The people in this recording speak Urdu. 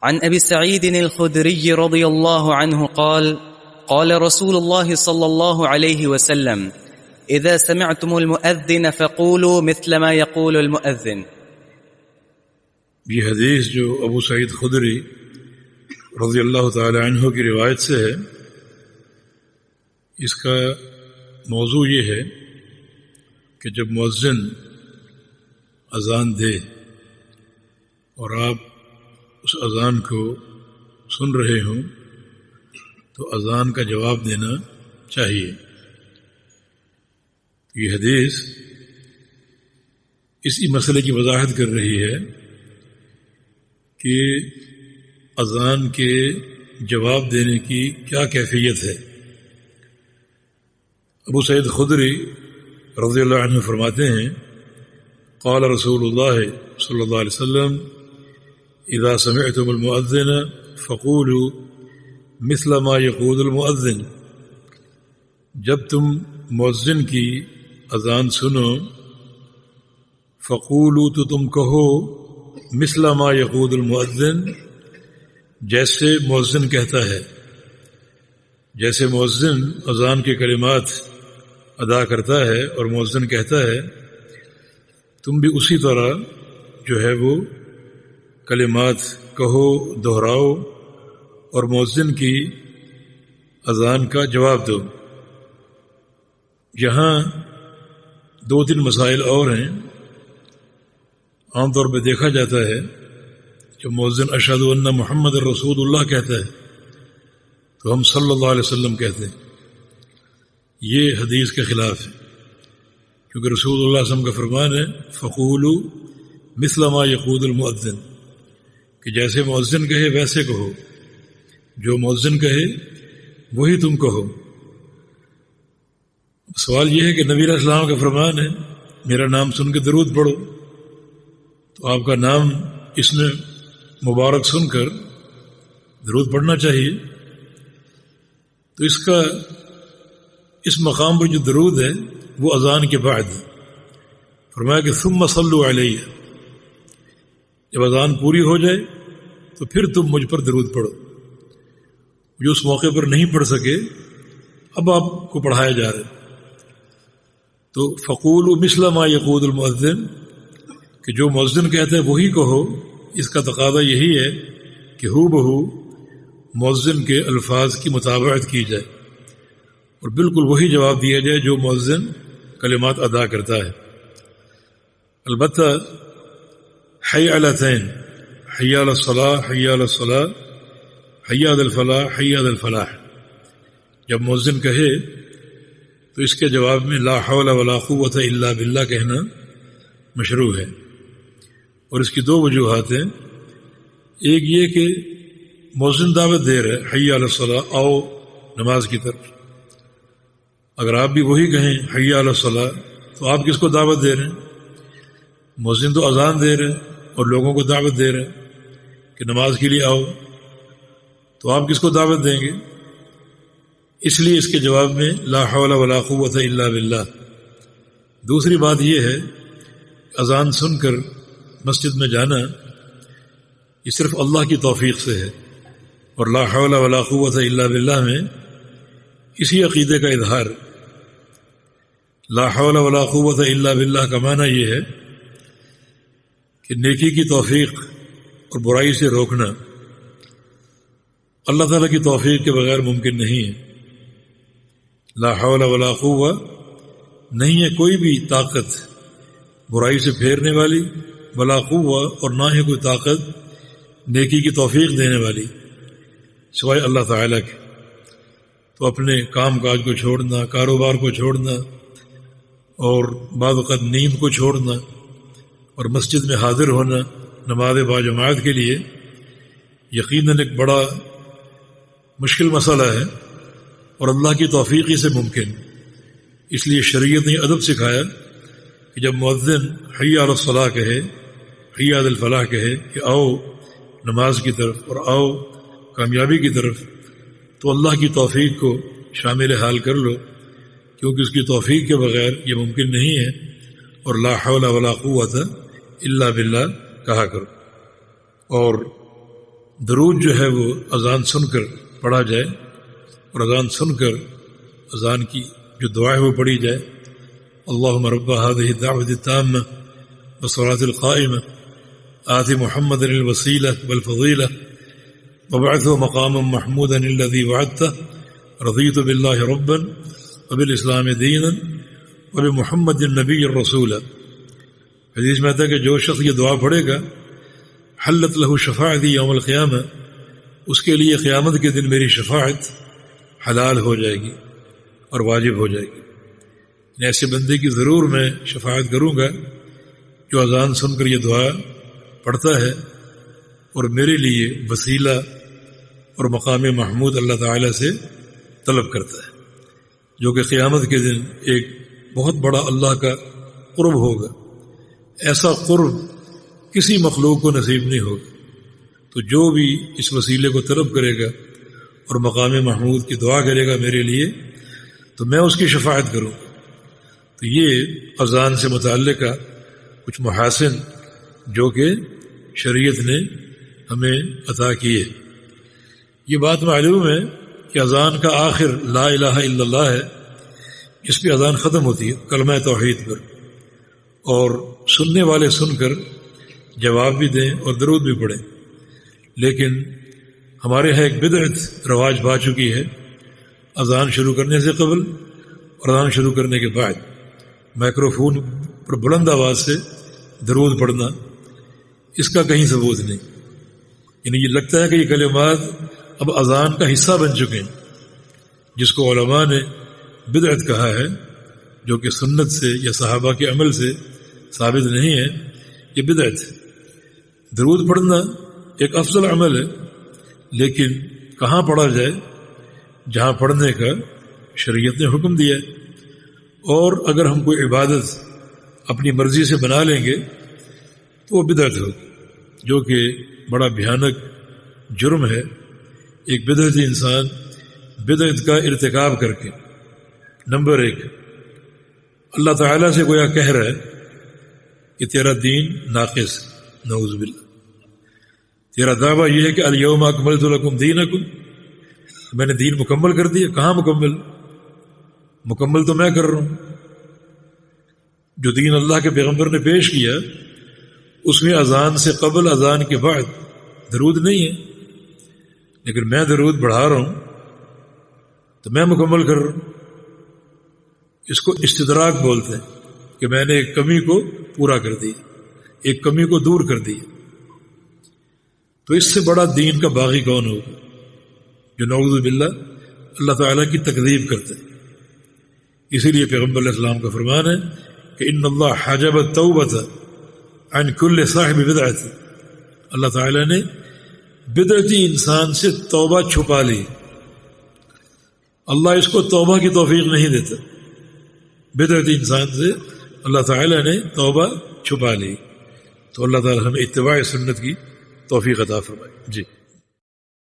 عن أبي سعيد الخدري رضي الله عنه قال قال رسول الله صلى الله عليه وسلم إذا سمعتم المؤذن فقولوا مثل ما يقول المؤذن. یہ حدیث جو ابو سعید خدری رضی اللہ تعالی عنہ کی روایت سے ہے، اس کا موضوع یہ ہے کہ جب مؤذن اذان دے اور آپ اس اذان کو سن رہے ہوں تو اذان کا جواب دینا چاہیے. یہ حدیث اسی مسئلے کی وضاحت کر رہی ہے کہ اذان کے جواب دینے کی کیا کیفیت ہے. ابو سعید خدری رضی اللہ عنہ فرماتے ہیں قال رسول اللہ صلی اللہ علیہ وسلم اذا سمعتم المؤذن فقولوا مثل ما يقول المؤذن. جب تم مؤذن کی اذان سنو فقولوا تو تم کہو مثل ما يقول المؤذن، جیسے مؤذن کہتا ہے. جیسے مؤذن اذان کے کلمات ادا کرتا ہے اور مؤذن کہتا ہے، تم بھی اسی طرح جو ہے وہ کلمات کہو، دہراؤ اور مؤذن کی اذان کا جواب دو. یہاں 2-3 مسائل اور ہیں. عام طور پہ دیکھا جاتا ہے کہ مؤذن اشہد ان محمد رسول اللہ کہتا ہے تو ہم صلی اللہ علیہ وسلم کہتے ہیں. یہ حدیث کے خلاف ہے، کیونکہ رسول اللہ صلی اللہ علیہ وسلم کا فرمان ہے فقولوا مثل ما یقول المؤذن، کہ جیسے مؤذن کہے ویسے کہو، جو مؤذن کہے وہی تم کہو. سوال یہ ہے کہ نبی علیہ السلام کا فرمان ہے میرا نام سن کے درود پڑھو، تو آپ کا نام اس میں مبارک سن کر درود پڑھنا چاہیے. تو اس مقام پر جو درود ہے وہ اذان کے بعد فرمایا کہ ثم صلوا علیہ، جب اذان پوری ہو جائے تو پھر تم مجھ پر درود پڑھو. جو اس موقع پر نہیں پڑھ سکے اب آپ کو پڑھایا جا رہا ہے. تو فقولوا مثل ما یقول المؤذن، کہ جو مؤذن کہتا ہے وہی کہو. اس کا تقاضا یہی ہے کہ ہو بہو مؤذن کے الفاظ کی مطابقت کی جائے اور بالکل وہی جواب دیا جائے جو مؤذن کلمات ادا کرتا ہے. البتہ حی علی التین، حی علی الصلاۃ، حی علی الصلاۃ، حی علی الفلاح، حی علی الفلاح، جب مؤذن کہے تو اس کے جواب میں لا حول ولا قوۃ الا باللہ کہنا مشروع ہے. اور اس کی 2 وجوہات ہیں. ایک یہ کہ مؤذن دعوت دے رہے حی علی الصلاۃ، آؤ نماز کی طرف. اگر آپ بھی وہی کہیں حی علی الصلاۃ تو آپ کس کو دعوت دے رہے ہیں؟ مؤذن تو اذان دے رہے اور لوگوں کو دعوت دے رہے کہ نماز کے لیے آؤ، تو آپ کس کو دعوت دیں گے؟ اس لیے اس کے جواب میں لا حول ولا قوۃ الا باللہ. دوسری بات یہ ہے اذان سن کر مسجد میں جانا یہ صرف اللہ کی توفیق سے ہے، اور لا حول ولا قوۃ الا باللہ میں اسی عقیدے کا اظہار. لا حول ولا قوۃ الا باللہ کا معنی یہ ہے کہ نیکی کی توفیق اور برائی سے روکنا اللہ تعالیٰ کی توفیق کے بغیر ممکن نہیں ہے. لا حول ولا قوہ نہیں ہے کوئی بھی طاقت برائی سے پھیرنے والی، ولا قوہ اور نہ ہی کوئی طاقت نیکی کی توفیق دینے والی سوائے اللہ تعالیٰ کے. تو اپنے کام کاج کو چھوڑنا، کاروبار کو چھوڑنا اور بعض اوقات نیند کو چھوڑنا اور مسجد میں حاضر ہونا نماز باجماعت کے لیے یقیناً ایک بڑا مشکل مسئلہ ہے اور اللہ کی توفیق ہی سے ممکن. اس لیے شریعت نے ادب سکھایا کہ جب مؤذن حی علی الصلاۃ کہے، حی علی الفلاح کہے کہ آؤ نماز کی طرف اور آؤ کامیابی کی طرف، تو اللہ کی توفیق کو شامل حال کر لو، کیونکہ اس کی توفیق کے بغیر یہ ممکن نہیں ہے. اور لا حول ولا قوۃ الا باللہ کہا کرو. اور درود جو ہے وہ اذان سن کر پڑھا جائے، اور اذان سن کر اذان کی جو دعا ہے وہ پڑھی جائے، اللہم رب هذه الدعوة التامة والصلاة القائمة آت محمد الوسيلة والفضيلة وابعثه مقاما محمودا الذي وعدته رضيت بالله ربا وبالإسلام دينا وبمحمد النبي الرسول۔ حدیث میں آتا ہے کہ جو شخص یہ دعا پڑھے گا حلت له شفاعتی یوم القیامہ، اس کے لیے قیامت کے دن میری شفاعت حلال ہو جائے گی اور واجب ہو جائے گی۔ ایسے بندے کی ضرور میں شفاعت کروں گا جو اذان سن کر یہ دعا پڑھتا ہے اور میرے لیے وسیلہ اور مقام محمود اللہ تعالیٰ سے طلب کرتا ہے، جو کہ قیامت کے دن ایک بہت بڑا اللہ کا قرب ہوگا۔ ایسا قرب کسی مخلوق کو نصیب نہیں ہوگا۔ تو جو بھی اس وسیلے کو طلب کرے گا اور مقام محمود کی دعا کرے گا میرے لیے، تو میں اس کی شفاعت کروں گا۔ تو یہ اذان سے متعلقہ کچھ محاسن جو کہ شریعت نے ہمیں عطا کیے۔ یہ بات معلوم ہے کہ اذان کا آخر لا الہ الا اللہ ہے، جس پہ اذان ختم ہوتی ہے کلمہ توحید پر، اور سننے والے سن کر جواب بھی دیں اور درود بھی پڑھیں۔ لیکن ہمارے ہاں ایک بدعت رواج پا چکی ہے، اذان شروع کرنے سے قبل اور اذان شروع کرنے کے بعد مائکروفون پر بلند آواز سے درود پڑھنا، اس کا کہیں ثبوت نہیں۔ یعنی یہ لگتا ہے کہ یہ کلمات اب اذان کا حصہ بن چکے ہیں، جس کو علماء نے بدعت کہا ہے، جو کہ سنت سے یا صحابہ کے عمل سے ثابت نہیں ہے، یہ بدعت ہے۔ درود پڑھنا ایک افضل عمل ہے، لیکن کہاں پڑھا جائے؟ جہاں پڑھنے کا شریعت نے حکم دیا ہے۔ اور اگر ہم کوئی عبادت اپنی مرضی سے بنا لیں گے تو وہ بدعت ہوگی، جو کہ بڑا بھیانک جرم ہے۔ ایک بدعتی انسان بدعت کا ارتکاب کر کے نمبر 1 اللہ تعالیٰ سے گویا کہہ رہا ہے کہ تیرا دین ناقص، نعوذ باللہ۔ تیرا دعویٰ یہ ہے کہ الیوم اکملت لکم دینکم، میں نے دین مکمل کر دیا۔ کہاں مکمل تو میں کر رہا ہوں۔ جو دین اللہ کے پیغمبر نے پیش کیا اس میں اذان سے قبل اذان کے بعد درود نہیں ہے، لیکن میں درود بڑھا رہا ہوں تو میں مکمل کر رہا ہوں۔ اس کو استدراک بولتے ہیں کہ میں نے ایک کمی کو پورا کر دیا، ایک کمی کو دور کر دیا۔ تو اس سے بڑا دین کا باغی کون ہوگا جو نعوذ باللہ اللہ تعالیٰ کی تکذیب کرتے ہیں۔ اسی لیے پیغمبر علیہ السلام کا فرمان ہے کہ ان اللہ حجب التوبۃ عن کل صاحب بدعت، اللہ تعالیٰ نے بدعتی انسان سے توبہ چھپا لی۔ اللہ اس کو توبہ کی توفیق نہیں دیتا، بدعتی انسان سے اللہ تعالیٰ نے توبہ چھپا لی۔ تو اللہ تعالیٰ ہمیں اتباع سنت کی توفیق عطا فرمائے۔ جی